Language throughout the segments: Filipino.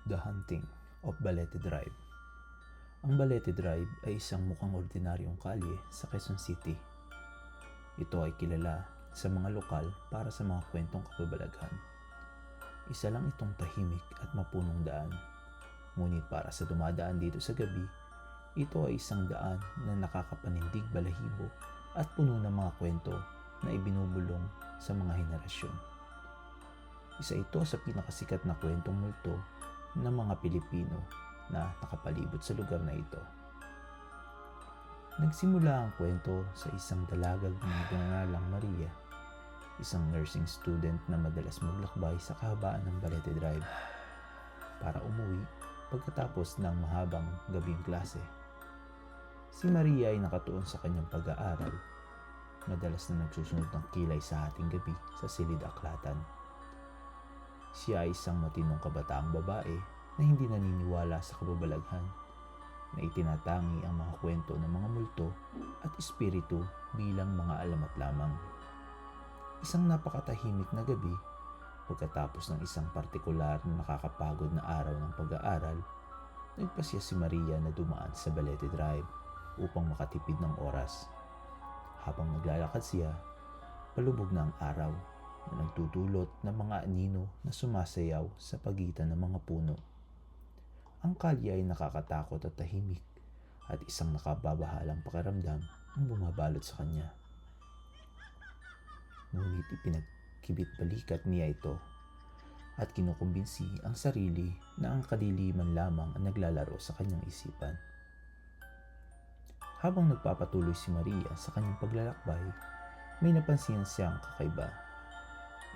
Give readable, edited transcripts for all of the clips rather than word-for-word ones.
The Haunting of Balete Drive. Ang Balete Drive ay isang mukhang ordinaryong kalye sa Quezon City. Ito ay kilala sa mga lokal para sa mga kwentong kababalaghan. Isa lang itong tahimik at mapunong daan. Ngunit para sa dumadaan dito sa gabi, ito ay isang daan na nakakapanindig balahibo at puno ng mga kwento na ibinubulong sa mga henerasyon. Isa ito sa pinakasikat na kwentong multo ng mga Pilipino na nakapalibot sa lugar na ito. Nagsimula ang kwento sa isang dalagag na ginangalang Maria, isang nursing student na madalas maglakbay sa kahabaan ng Balete Drive para umuwi pagkatapos ng mahabang gabing klase. Si Maria ay nakatuon sa kanyang pag-aaral, madalas na nagsusunod ng kilay sa hating gabi sa silid aklatan. Siya ay isang matinong kabataang babae na hindi naniniwala sa kababalaghan, na itinatangi ang mga kwento ng mga multo at espiritu bilang mga alamat lamang. Isang napakatahimik na gabi, pagkatapos ng isang partikular na nakakapagod na araw ng pag-aaral, nagpasya si Maria na dumaan sa Balete Drive upang makatipid ng oras. Habang naglalakad siya, palubog na ang araw na nagtutulot ng mga anino na sumasayaw sa pagitan ng mga puno. Ang kalye ay nakakatakot at tahimik at isang nakababahalang pakiramdam ang bumabalot sa kanya. Ngunit ipinagkibit-balikat niya ito at kinukumbinsi ang sarili na ang kadiliman lamang ang naglalaro sa kanyang isipan. Habang nagpapatuloy si Maria sa kanyang paglalakbay, may napansin siyang kakaiba.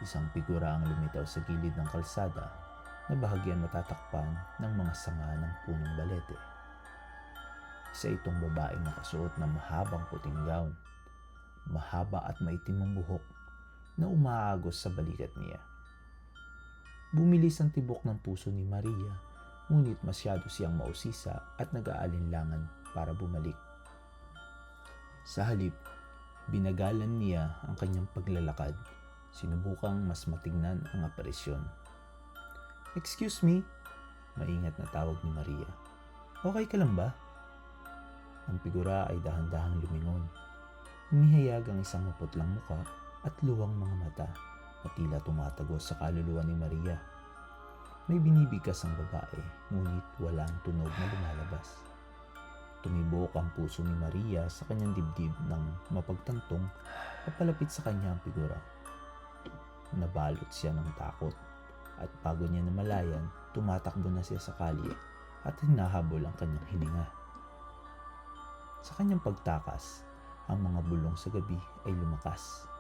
Isang figura ang lumitaw sa gilid ng kalsada na bahagyan matatakpan ng mga sanga ng punong balete. Isa itong babaeng nakasuot ng mahabang puting gown, mahaba at maitim ang buhok na umaagos sa balikat niya. Bumilis ang tibok ng puso ni Maria, ngunit masyado siyang mausisa at nag-aalinlangan para bumalik. Sa halip, binagalan niya ang kanyang paglalakad. Sinubukang mas matignan ang aparisyon. "Excuse me," maingat na tawag ni Maria. "Okay ka lang ba?" Ang figura ay dahan-dahang lumingon. Inihayag ang isang maputlang muka at luwang mga mata na tila tumatagos sa kaluluwa ni Maria. May binibigkas ang babae, ngunit walang tunog na lumalabas. Tumibok ang puso ni Maria sa kanyang dibdib nang mapagtantong papalapit sa kanya ang figura. Nabalot siya ng takot at bago niya namalayan, tumatakbo na siya sa kalye at hinahabol ang kanyang hininga. Sa kanyang pagtakas, ang mga bulong sa gabi ay lumakas.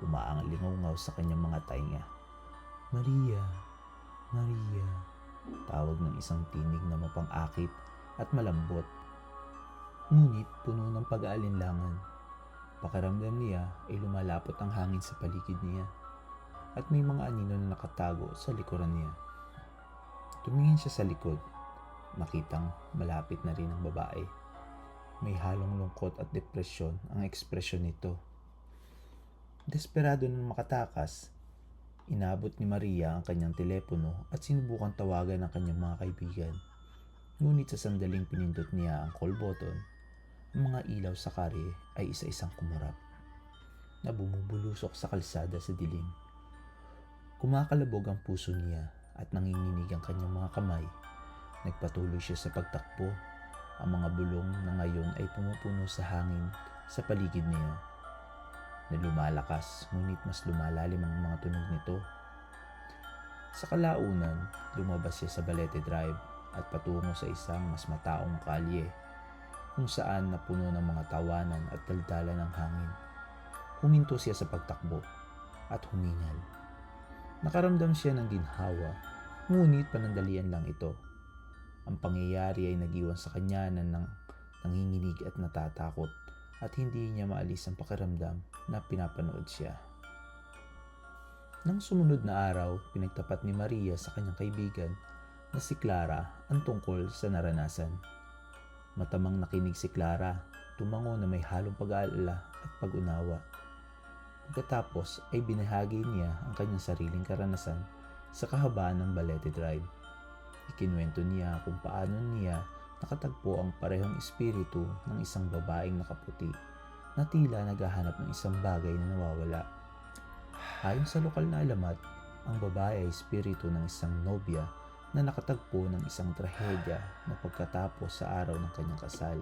Umaangalingaw sa kanyang mga tainga. "Maria, Maria," tawag ng isang tinig na mapang-akit at malambot, ngunit puno ng pag-aalinlangan. Pakiramdam niya ay lumalapot ang hangin sa paligid niya at may mga anino na nakatago sa likuran niya. Tumingin siya sa likod. Nakitang malapit na rin ang babae. May halong lungkot at depresyon ang ekspresyon nito. Desperado na makatakas, inabot ni Maria ang kanyang telepono at sinubukan tawagan ang kanyang mga kaibigan. Ngunit sa sandaling pinindot niya ang call button, ang mga ilaw sa kalye ay isa-isang kumurap na bumubulusok sa kalsada sa dilim. Kumakalabog ang puso niya at nanginginig ang kanyang mga kamay. Nagpatuloy siya sa pagtakbo. Ang mga bulong na ngayon ay pumupuno sa hangin sa paligid niya, na lumalakas ngunit mas lumalalim ang mga tunog nito. Sa kalaunan, lumabas siya sa Balete Drive at patungo sa isang mas mataong kalye kung saan napuno ng mga tawanan at daldala ng hangin. Huminto siya sa pagtakbo at humingal. Nakaramdam siya ng ginhawa, ngunit panandalian lang ito. Ang pangyayari ay nag-iwan sa kanya ng nanginginig at natatakot at hindi niya maalis ang pakiramdam na pinapanood siya. Nang sumunod na araw, pinagtapat ni Maria sa kanyang kaibigan na si Clara ang tungkol sa naranasan. Matamang nakinig si Clara, tumango na may halong pag-aalala at pag-unawa. Pagkatapos ay binahagi niya ang kanyang sariling karanasan sa kahabaan ng Balete Drive. Ikinuwento niya kung paano niya nakatagpo ang parehong espiritu ng isang babaeng nakaputi na tila naghahanap ng isang bagay na nawawala. Ayon sa lokal na alamat, ang babae ay espiritu ng isang nobya na nakatagpo ng isang trahedya na pagkatapos sa araw ng kanyang kasal.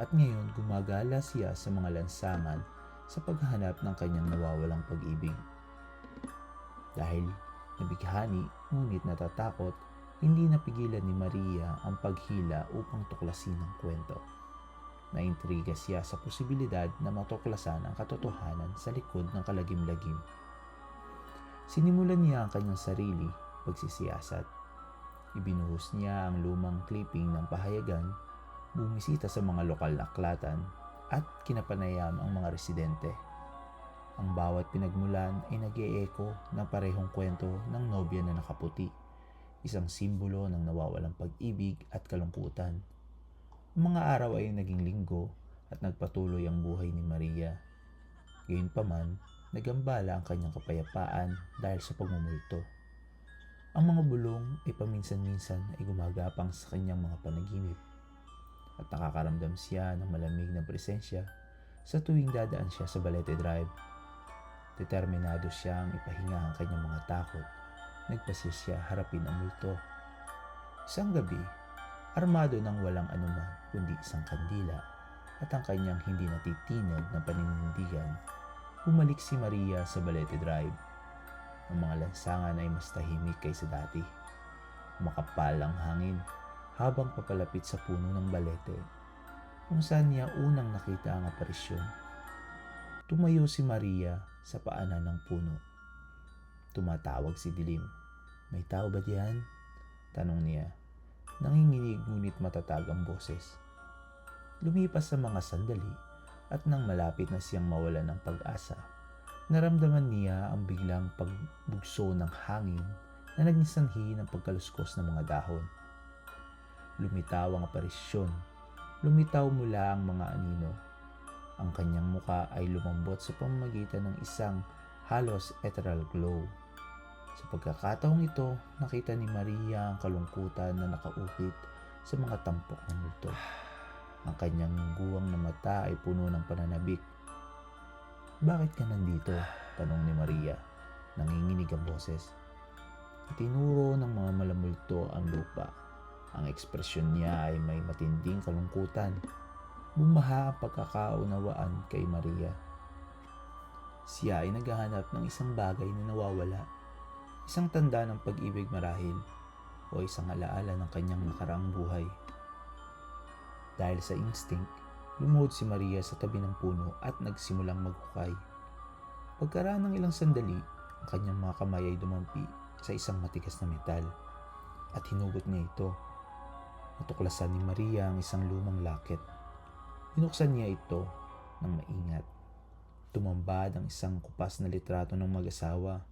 At ngayon gumagala siya sa mga lansangan sa paghahanap ng kanyang nawawalang pag-ibig. Dahil nabighani ngunit natatakot, hindi napigilan ni Maria ang paghila upang tuklasin ang kwento. Naintriga siya sa posibilidad na matuklasan ang katotohanan sa likod ng kalagim-lagim. Sinimulan niya ang kanyang sarili pagsisiyasat. Ibinuhos niya ang lumang clipping ng pahayagan, bumisita sa mga lokal na aklatan, at kinapanayam ang mga residente. Ang bawat pinagmulan ay nag-e-echo ng parehong kwento ng nobya na nakaputi, isang simbolo ng nawawalang pag-ibig at kalungkutan. Ang mga araw ay naging linggo at nagpatuloy ang buhay ni Maria. Gayunpaman, nagambala ang kanyang kapayapaan dahil sa pagmumulto. Ang mga bulong ay paminsan-minsan ay gumagapang sa kanyang mga panaginip at nakakaramdam siya ng malamig na presensya sa tuwing dadaan siya sa Balete Drive. Determinado siyang ipahinga ang kanyang mga takot. Nagpasya siya harapin ang multo. Isang gabi, armado ng walang anuman kundi isang kandila at ang kanyang hindi natitinag na paninindigan, bumalik si Maria sa Balete Drive. Ang mga lansangan ay mas tahimik kaysa dati. Makapal ang hangin habang papalapit sa puno ng balete, kung saan niya unang nakita ang aparisyon. Tumayo si Maria sa paanan ng puno. Tumatawag si dilim. "May tao ba diyan?" tanong niya. Nanginginig ngunit matatag ang boses. Lumipas sa mga sandali at nang malapit na siyang mawalan ng pag-asa, naramdaman niya ang biglang pagbugso ng hangin na naging sanhi ng pagkaluskos ng mga dahon. Lumitaw ang aparisyon. Lumitaw mula ang mga anino. Ang kanyang muka ay lumambot sa pamamagitan ng isang halos ethereal glow. Sa pagkakataong ito, nakita ni Maria ang kalungkutan na nakaukit sa mga tampok ng multo. Ang kanyang guwang na mata ay puno ng pananabik. "Bakit ka nandito?" tanong ni Maria. Nanginginig ang boses. Itinuro ng mga malamulto ang lupa. Ang ekspresyon niya ay may matinding kalungkutan. Bumaha ang pagkakaunawaan kay Maria. Siya ay naghahanap ng isang bagay na nawawala. Isang tanda ng pag-ibig marahil o isang alaala ng kanyang nakaraang buhay. Dahil sa instinct, lumuhod si Maria sa tabi ng puno at nagsimulang maghukay. Pagkaraan ng ilang sandali, ang kanyang mga kamay ay dumampi sa isang matigas na metal at hinugot niya ito. Natuklasan ni Maria ang isang lumang locket. Binuksan niya ito ng maingat. Tumambad ang isang kupas na litrato ng mag-asawa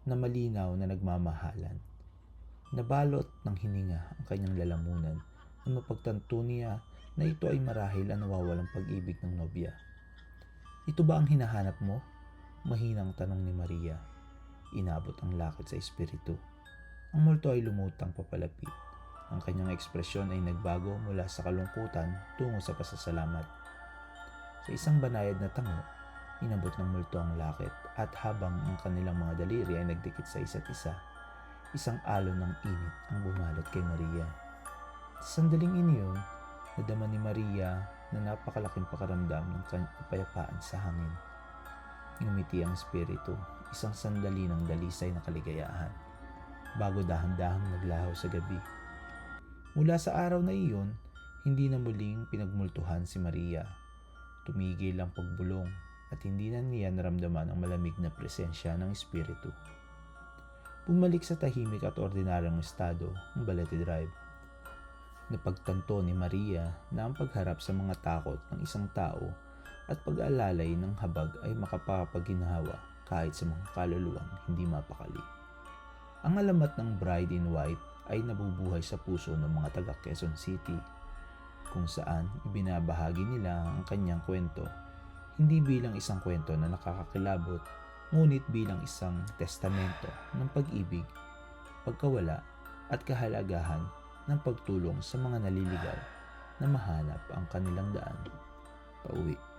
na malinaw na nagmamahalan. Nabalot ng hininga ang kanyang lalamunan na mapagtanto niya na ito ay marahil ang nawawalang pag-ibig ng nobya. "Ito ba ang hinahanap mo?" Mahinang tanong ni Maria. Inabot ang lakit sa espiritu. Ang multo ay lumutang papalapit. Ang kanyang ekspresyon ay nagbago mula sa kalungkutan tungo sa pasasalamat. Sa isang banayad na tango, inabot ng multo ang lakit at habang ang kanilang mga daliri ay nagdikit sa isa't isa, isang alon ng init ang bumalot kay Maria. Sa sandaling iniyon, nadama ni Maria na napakalaking pakaramdam ng kapayapaan sa hangin. Ngumiti ang espiritu, isang sandali ng dalisay na kaligayahan, bago dahan-dahang naglaho sa gabi. Mula sa araw na iyon, hindi na muling pinagmultuhan si Maria. Tumigil ang pagbulong at hindi na niya naramdaman ang malamig na presensya ng espiritu. Bumalik sa tahimik at ordinaryong estado ang Balete Drive. Napagtanto ni Maria na ang pagharap sa mga takot ng isang tao at pag-aalalay ng habag ay makapapaginawa kahit sa mga kaluluwang hindi mapakali. Ang alamat ng Bride in White ay nabubuhay sa puso ng mga taga Quezon City, kung saan ibinabahagi nila ang kanyang kwento, hindi bilang isang kwento na nakakakilabot, ngunit bilang isang testamento ng pag-ibig, pagkawala, at kahalagahan ng pagtulong sa mga naliligaw na mahanap ang kanilang daan pauwi.